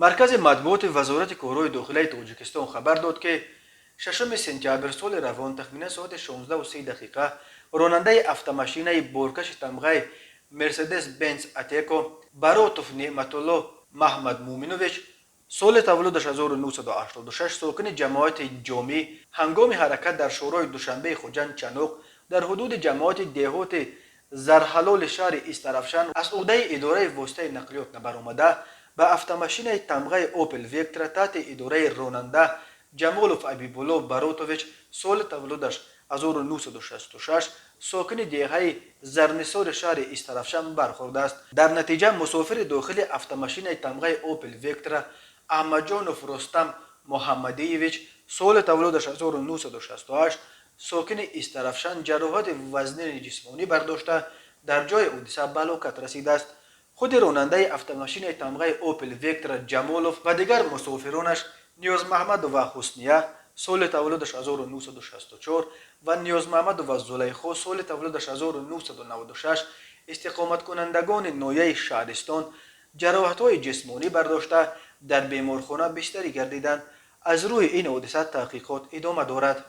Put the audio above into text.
مرکز مطبوعات وزارت کورهای داخلی تاجیکستان خبر داد که 6 سپتامبر سال روان تخمینا ساعت 16:30 راننده автомашинаи боркаши тамғаи مرسدس بنز اتیکو баротов نعمتالله محمد مومنوویچ سال تولدش 1986 ساکن جماعت جامی هنگام حرکت در شورای دوشنبه خوجند چنوق در حدود جماعت دهات زرحلال شهر استرافشان از عهده اداره واسطه نقلیات برآمده به автомашинаи тамғаи اوپل ویکتر تحت اداره راننده جمالوف ابیبولا баротович سال تولدش 1966 ساکن دهه زرنسار شهر استرافشان برخورده است. در نتیجه مسافر داخل автомашинаи тамғаи اوپل ویکتر احمدجانوف رستم محمدیویچ سال تولدش 1968 ساکن استرافشان جراحت وزنی جسمانی برداشته در جای حادثه به هلاکت رسیده است. خود راننده автомашинаи тамғаи اوپل ویکتر جمالوف و دیگر مسافرانش نیاز محمد و حسنیه سال تولدش 1964 و نیاز محمد و زلیخا سال تولدش 1996 استقامت کنندگان نایه شهرستان جراحت‌های جسمانی برداشته در بیمارخانه بستری گردیدند. از روی این حادثه تحقیقات ادامه دارد.